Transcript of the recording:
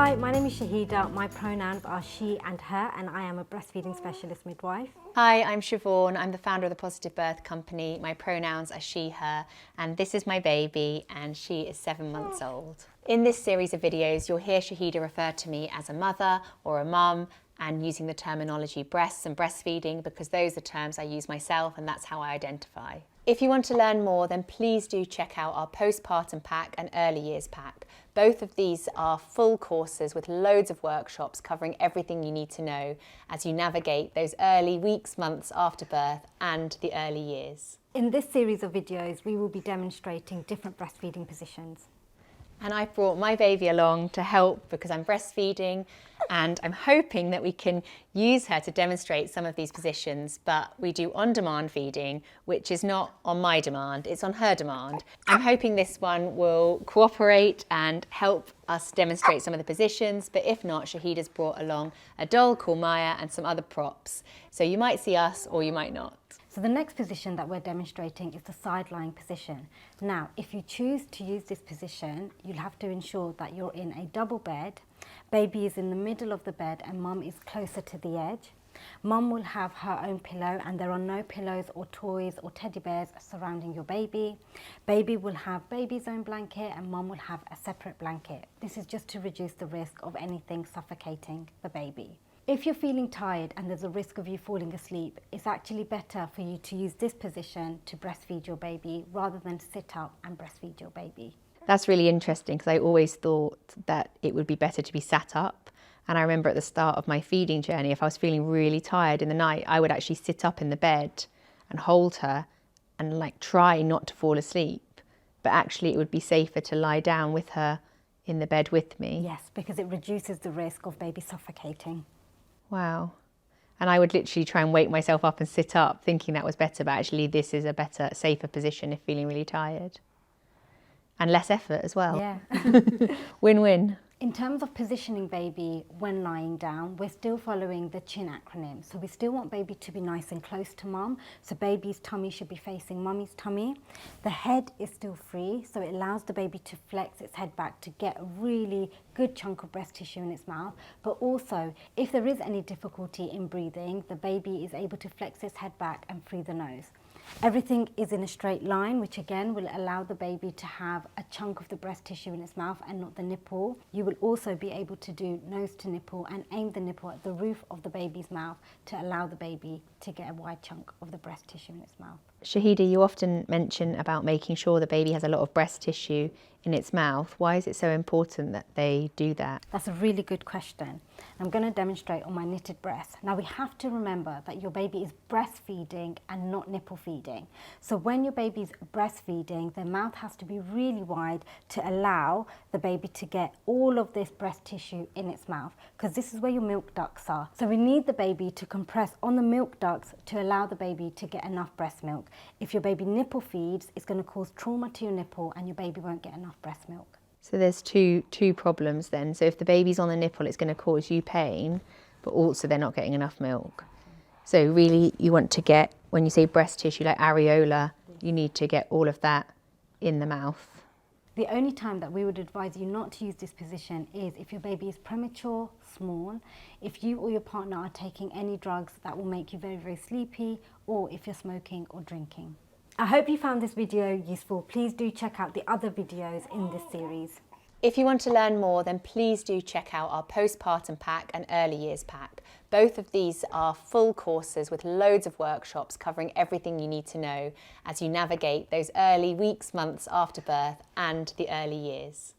Hi, my name is Shaheda. My pronouns are she and her, and I am a breastfeeding specialist midwife. Hi, I'm Siobhan. I'm the founder of the Positive Birth Company. My pronouns are she, her, and this is my baby, and she is 7 months old. In this series of videos, you'll hear Shaheda refer to me as a mother or a mum, and using the terminology breasts and breastfeeding because those are terms I use myself and that's how I identify. If you want to learn more, then please do check out our postpartum pack and early years pack. Both of these are full courses with loads of workshops covering everything you need to know as you navigate those early weeks, months after birth and the early years. In this series of videos, we will be demonstrating different breastfeeding positions. And I've brought my baby along to help because I'm breastfeeding and I'm hoping that we can use her to demonstrate some of these positions, but we do on-demand feeding, which is not on my demand, it's on her demand. I'm hoping this one will cooperate and help us demonstrate some of the positions, but if not, Shaheda's brought along a doll called Maya and some other props. So you might see us or you might not. So the next position that we're demonstrating is the side-lying position. Now, if you choose to use this position, you'll have to ensure that you're in a double bed. Baby is in the middle of the bed and mum is closer to the edge. Mum will have her own pillow and there are no pillows or toys or teddy bears surrounding your baby. Baby will have baby's own blanket and mum will have a separate blanket. This is just to reduce the risk of anything suffocating the baby. If you're feeling tired and there's a risk of you falling asleep, it's actually better for you to use this position to breastfeed your baby rather than sit up and breastfeed your baby. That's really interesting because I always thought that it would be better to be sat up. And I remember at the start of my feeding journey, if I was feeling really tired in the night, I would actually sit up in the bed and hold her and try not to fall asleep. But actually it would be safer to lie down with her in the bed with me. Yes, because it reduces the risk of baby suffocating. Wow. And I would literally try and wake myself up and sit up thinking that was better, but actually this is a better, safer position if feeling really tired. And less effort as well. Yeah. Win-win. In terms of positioning baby when lying down, we're still following the chin acronym. So we still want baby to be nice and close to mum. So baby's tummy should be facing mummy's tummy. The head is still free, so it allows the baby to flex its head back to get a really good chunk of breast tissue in its mouth. But also, if there is any difficulty in breathing, the baby is able to flex its head back and free the nose. Everything is in a straight line, which again will allow the baby to have a chunk of the breast tissue in its mouth and not the nipple. You will also be able to do nose to nipple and aim the nipple at the roof of the baby's mouth to allow the baby to get a wide chunk of the breast tissue in its mouth. Shaheda, you often mention about making sure the baby has a lot of breast tissue in its mouth. Why is it so important that they do that? That's a really good question. I'm going to demonstrate on my knitted breast. Now we have to remember that your baby is breastfeeding and not nipple feeding. So when your baby's breastfeeding, their mouth has to be really wide to allow the baby to get all of this breast tissue in its mouth, because this is where your milk ducts are. So we need the baby to compress on the milk ducts to allow the baby to get enough breast milk. If your baby nipple feeds, it's going to cause trauma to your nipple and your baby won't get enough breast milk. So there's two problems then. So if the baby's on the nipple, it's going to cause you pain, but also they're not getting enough milk. So really you want to get, when you say breast tissue like areola, you need to get all of that in the mouth. The only time that we would advise you not to use this position is if your baby is premature, small, if you or your partner are taking any drugs that will make you very, very sleepy, or if you're smoking or drinking. I hope you found this video useful. Please do check out the other videos in this series. If you want to learn more, then please do check out our postpartum pack and early years pack. Both of these are full courses with loads of workshops covering everything you need to know as you navigate those early weeks, months after birth and the early years.